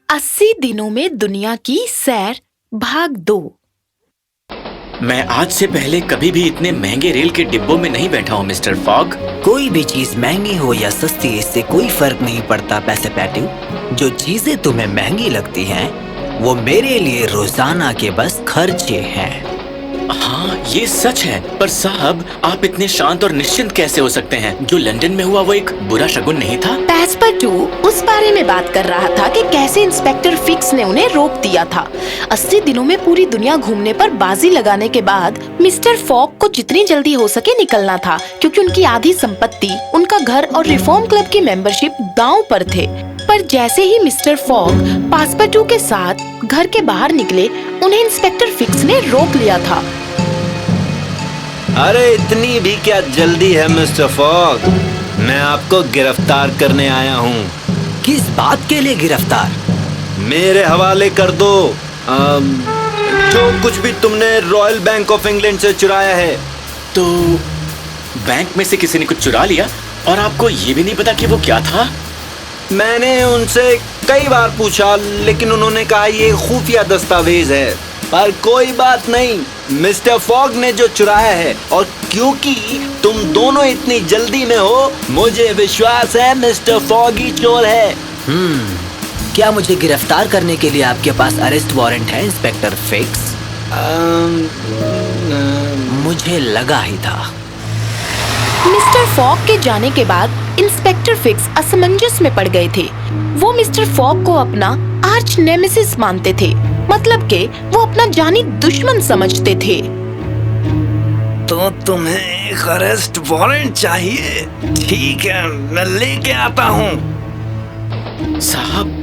80 दिनों में दुनिया की सैर भाग 2। मैं आज से पहले कभी भी इतने महंगे रेल के डिब्बों में नहीं बैठा हूँ मिस्टर फॉग। कोई भी चीज महंगी हो या सस्ती, इससे कोई फर्क नहीं पड़ता पैसेपैटिव। जो चीजें तुम्हें महंगी लगती हैं, वो मेरे लिए रोजाना के बस खर्चे हैं। हाँ, ये सच है। पर साहब, आप इतने शांत और निश्चिंत कैसे हो सकते हैं? जो लंदन में हुआ वो एक बुरा शगुन नहीं था? पैस्पर्टू उस बारे में बात कर रहा था कि कैसे इंस्पेक्टर फिक्स ने उन्हें रोक दिया था। 80 दिनों में पूरी दुनिया घूमने पर बाजी लगाने के बाद मिस्टर फॉग को जितनी जल्दी हो सके निकलना था, क्योंकि उनकी आधी संपत्ति, उनका घर और रिफॉर्म क्लब की मेंबरशिप दांव पर थे। पर जैसे ही मिस्टर फॉग पैस्पर्टू के साथ घर के बाहर निकले, उन्हें इंस्पेक्टर फिक्स ने रोक लिया था। अरे इतनी भी क्या जल्दी है मिस्टर फॉग? मैं आपको गिरफ्तार करने आया हूँ। किस बात के लिए गिरफ्तार? मेरे हवाले कर दो जो कुछ भी तुमने रॉयल बैंक ऑफ इंग्लैंड से चुराया है। तो बैंक में से किसी ने कुछ चुरा लिया और आपको ये भी नहीं पता कि वो क्या था? मैंने उनसे कई बार पूछा, लेकिन उन्होंने कहा ये खुफिया दस्तावेज है। पर कोई बात नहीं, मिस्टर फॉग ने जो चुराया है, और क्योंकि तुम दोनों इतनी जल्दी में हो, मुझे विश्वास है मिस्टर फॉग ही चोर है। क्या मुझे गिरफ्तार करने के लिए आपके पास अरेस्ट वारंट है इंस्पेक्टर फिक्स? मुझे लगा ही था। मिस्टर फॉग के जाने के बाद इंस्पेक्टर फिक्स असमंजस में पड़ गए थे। वो मिस्टर फॉग को अपना आर्च नेमेसिस मानते थे, मतलब के वो अपना जानी दुश्मन समझते थे। तो तुम्हें एक अरेस्ट वारंट चाहिए? ठीक है, मैं लेके आता हूँ। साहब,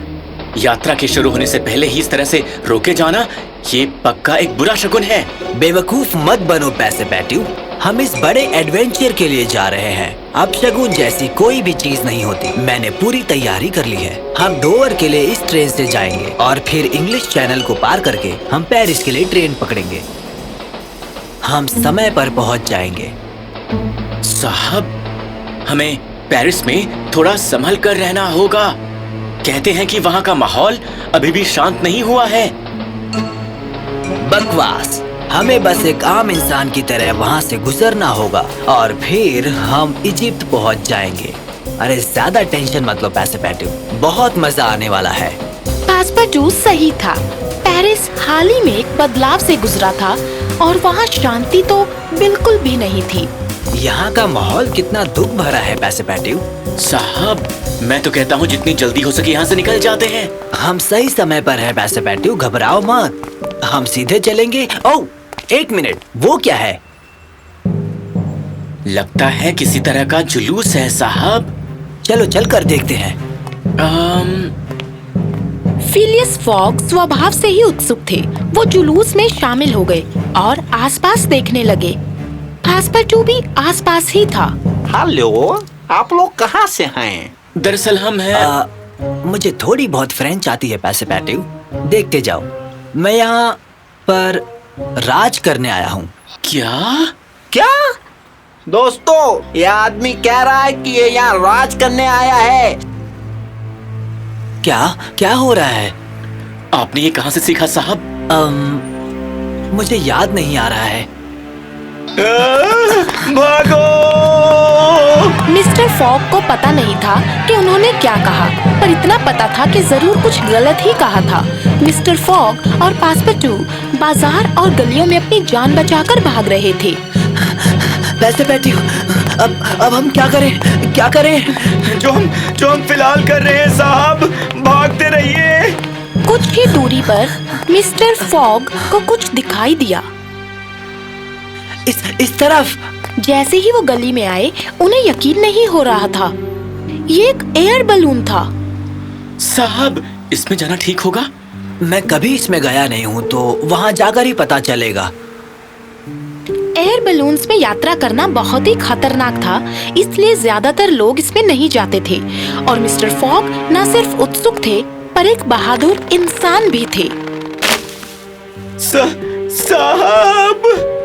यात्रा के शुरू होने से पहले ही इस तरह से रोके जाना, ये पक्का एक बुरा शगुन है। बेवकूफ मत बनो पैसेपैटिव। हम इस बड़े एडवेंचर के लिए जा रहे हैं। अब शगुन जैसी कोई भी चीज नहीं होती। मैंने पूरी तैयारी कर ली है। हम डोवर के लिए इस ट्रेन से जाएंगे और फिर इंग्लिश चैनल को पार करके हम पेरिस के लिए ट्रेन पकड़ेंगे। हम समय पर पहुंच जाएंगे। साहब, हमें पेरिस में थोड़ा संभल कर रहना होगा। कहते हैं कि वहाँ का माहौल अभी भी शांत नहीं हुआ है। बकवास। हमें बस एक आम इंसान की तरह वहाँ से गुजरना होगा और फिर हम इजिप्ट पहुँच जाएंगे। अरे ज्यादा टेंशन मत लो पैसेपैटिव, बहुत मजा आने वाला है। पैस्पर्टू सही था। पेरिस हाल ही में एक बदलाव से गुजरा था और वहाँ शांति तो बिल्कुल भी नहीं थी। यहाँ का माहौल कितना दुख भरा है पैसेपैटिव। साहब, मैं तो कहता हूँ जितनी जल्दी हो सके यहाँ से निकल जाते हैं। हम सही समय पर हैं पैसेपैटिव, घबराओ मत। हम सीधे चलेंगे। ओह, एक मिनट, वो क्या है? लगता है किसी तरह का जुलूस है साहब। चलो चल कर देखते हैं। फिलियस फॉग स्वभाव से ही उत्सुक थे। वो जुलूस में शामिल हो गए और आसपास देखने लगे। पैस्पर्टू भी आसपास ही था। हेलो, आप लोग कहाँ से हैं? दरअसल हम हैं। मुझे थोड़ी बहुत फ्रेंच आती है पैसेपैटिव, देखते जाओ। मैं यहाँ पर राज करने आया हूँ। क्या? दोस्तों, ये आदमी कह रहा है कि ये यहाँ राज करने आया है। क्या हो रहा है? आपने ये कहाँ से सीखा साहब? मुझे याद नहीं आ रहा है। भागो! मिस्टर फॉग को पता नहीं था कि उन्होंने क्या कहा, पर इतना पता था कि जरूर कुछ गलत ही कहा था। मिस्टर फॉग और पैस्पर्टू बाजार और गलियों में अपनी जान बचाकर भाग रहे थे। पैसेपैटिव, अब हम क्या करें? जो हम फिलहाल कर रहे हैं साहब, भागते रहिए। कुछ ही दूरी पर मिस्टर फॉग को कुछ दिखाई दिया। इस तरफ। जैसे ही वो गली में आए, उन्हें यकीन नहीं हो रहा था। ये एक एयर बलून था। साहब, इसमें जाना ठीक होगा? मैं कभी इसमें गया नहीं हूँ, तो वहाँ जाकर ही पता चलेगा। एयर बलून्स में यात्रा करना बहुत ही खतरनाक था, इसलिए ज्यादातर लोग इसमें नहीं जाते थे। और मिस्टर फॉग न सिर्फ उत्सुक थे, पर एक बहादुर इंसान भी थे। साहब,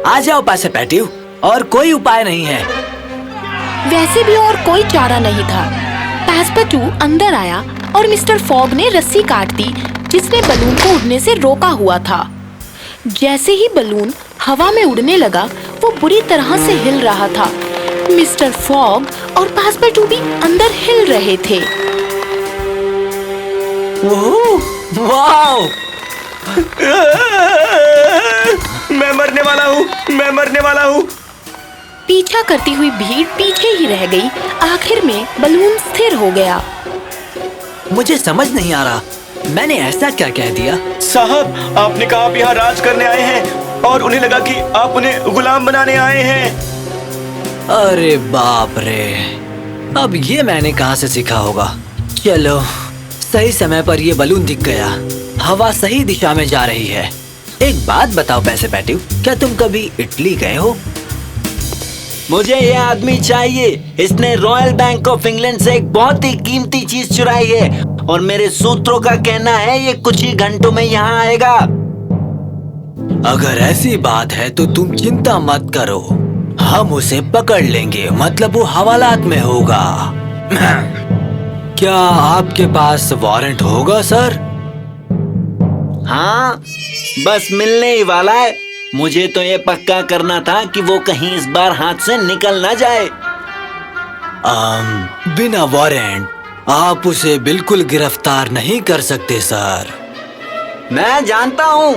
आ जाओ पैसेपैटिव, और कोई उपाय नहीं है। वैसे भी और कोई चारा नहीं था। पैस्पर्टू अंदर आया और मिस्टर फॉग ने रस्सी काट दी जिसने बलून को उड़ने से रोका हुआ था। जैसे ही बलून हवा में उड़ने लगा, वो बुरी तरह से हिल रहा था। मिस्टर फॉग और पासपर्टू भी अंदर हिल रहे थे। वाओ! मैं मरने वाला हूँ, मैं मरने वाला हूँ। पीछा करती हुई भीड़ पीछे ही रह गई। आखिर में बलून स्थिर हो गया। मुझे समझ नहीं आ रहा, मैंने ऐसा क्या कह दिया? साहब, आपने कहा आप यहाँ राज करने आए हैं और उन्हें लगा कि आप उन्हें गुलाम बनाने आए हैं। अरे बाप रे, अब ये मैंने कहाँ से सीखा होगा। चलो, सही समय पर ये बलून दिख गया। हवा सही दिशा में जा रही है। एक बात बताओ पैसेपेटिव, क्या तुम कभी इटली गए हो? मुझे ये आदमी चाहिए। इसने रॉयल बैंक ऑफ इंग्लैंड से एक बहुत ही कीमती चीज चुराई है और मेरे सूत्रों का कहना है ये कुछ ही घंटों में यहाँ आएगा। अगर ऐसी बात है तो तुम चिंता मत करो, हम उसे पकड़ लेंगे। मतलब वो हवालात में होगा। क्या आपके पास वारंट होगा सर? हाँ, बस मिलने ही वाला है। मुझे तो ये पक्का करना था कि वो कहीं इस बार हाथ से निकल ना जाए। बिना वारंट आप उसे बिल्कुल गिरफ्तार नहीं कर सकते सर। मैं जानता हूँ,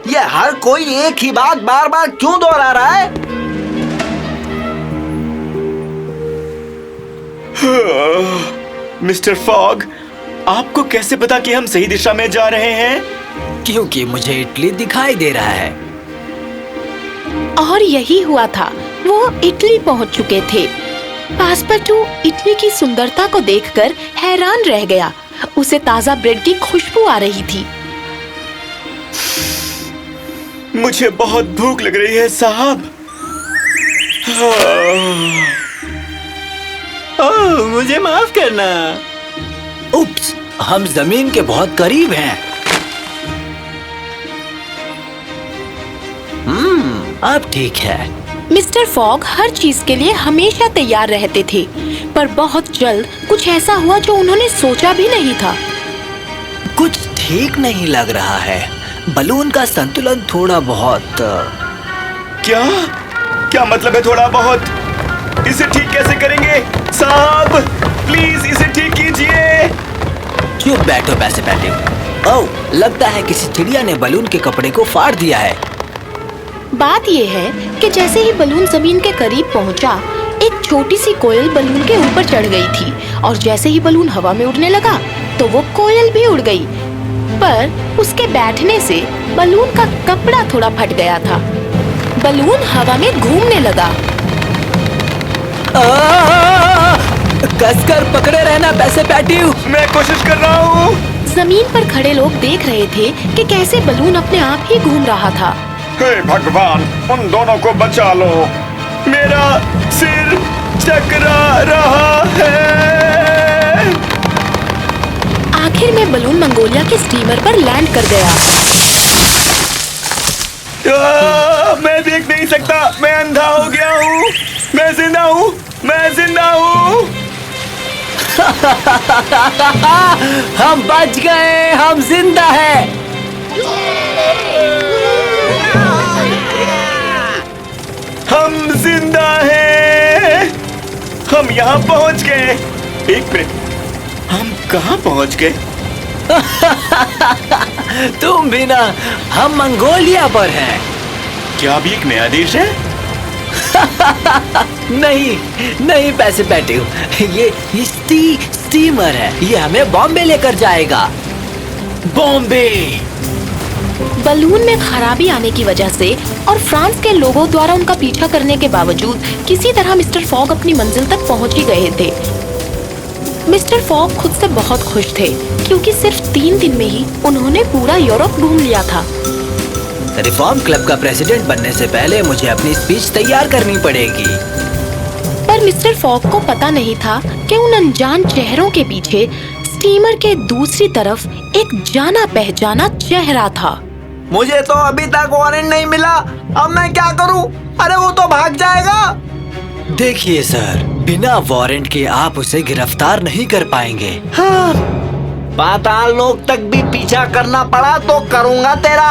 ये हर कोई एक ही बात बार बार क्यों दोहरा रहा है। मिस्टर फॉग, आपको कैसे पता कि हम सही दिशा में जा रहे हैं? क्योंकि मुझे इटली दिखाई दे रहा है। और यही हुआ था, वो इटली पहुंच चुके थे। पासपर्टू इटली की सुंदरता को देखकर हैरान रह गया। उसे ताजा ब्रेड की खुशबू आ रही थी। मुझे बहुत भूख लग रही है साहब। ओह, मुझे माफ करना। उप्स, हम जमीन के बहुत करीब हैं। अब ठीक है। मिस्टर फॉग हर चीज के लिए हमेशा तैयार रहते थे, पर बहुत जल्द कुछ ऐसा हुआ जो उन्होंने सोचा भी नहीं था। कुछ ठीक नहीं लग रहा है। बलून का संतुलन थोड़ा बहुत। क्या क्या मतलब है थोड़ा बहुत? इसे ठीक कैसे करेंगे साहब? प्लीज इसे ठीक कीजिए। चुप बैठो पैसेपेटिव। ओह, लगता है किसी चिड़िया ने बलून के कपड़े को फाड़ दिया है। बात यह है कि जैसे ही बलून जमीन के करीब पहुंचा, एक छोटी सी कोयल बलून के ऊपर चढ़ गई थी और जैसे ही बलून हवा में उड़ने लगा तो वो कोयल भी उड़ गई। पर उसके बैठने से बलून का कपड़ा थोड़ा फट गया था। बलून हवा में घूमने लगा। कसकर पकड़े रहना पैसेपेटिव। मैं कोशिश कर रहा हूँ। जमीन पर खड़े लोग देख रहे थे कि कैसे बलून अपने आप ही घूम रहा था। हे भगवान, उन दोनों को बचा लो। मेरा सिर चकरा रहा है। आखिर में बलून मंगोलिया के स्टीमर पर लैंड कर गया। मैं देख नहीं सकता, मैं अंधा हो गया हूँ। मैं जिंदा हूँ, मैं जिंदा हूँ। हम बच गए, हम जिंदा हैं। हम जिंदा हैं। हम यहाँ पहुँच गए। एक मिनट, हम कहाँ पहुँच गए? तुम भी ना, हम मंगोलिया पर हैं। क्या अभी एक नया देश है? नहीं नहीं पैसेपेटिव, ये स्टीमर है। ये हमें बॉम्बे लेकर जाएगा। बॉम्बे। बलून में खराबी आने की वजह से और फ्रांस के लोगों द्वारा उनका पीछा करने के बावजूद किसी तरह मिस्टर फॉग अपनी मंजिल तक पहुंच ही गए थे। मिस्टर फॉग खुद से बहुत खुश थे क्योंकि सिर्फ 3 दिन में ही उन्होंने पूरा यूरोप घूम लिया था। रिफॉर्म क्लब का प्रेसिडेंट बनने से पहले मुझे अपनी स्पीच तैयार करनी पड़ेगी। पर मिस्टर फॉग को पता नहीं था कि उन अनजान चेहरों के पीछे स्टीमर के दूसरी तरफ एक जाना पहचाना चेहरा था। मुझे तो अभी तक वारंट नहीं मिला। अब मैं क्या करूं? अरे वो तो भाग जाएगा। देखिए सर, बिना वारंट के आप उसे गिरफ्तार नहीं कर पाएंगे। हाँ, पाताल लोक तक भी पीछा करना पड़ा तो करूंगा तेरा।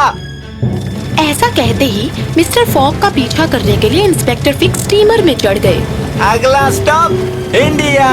ऐसा कहते ही मिस्टर फॉग का पीछा करने के लिए इंस्पेक्टर फिक्स स्टीमर में चढ़ गए। अगला स्टॉप इंडिया।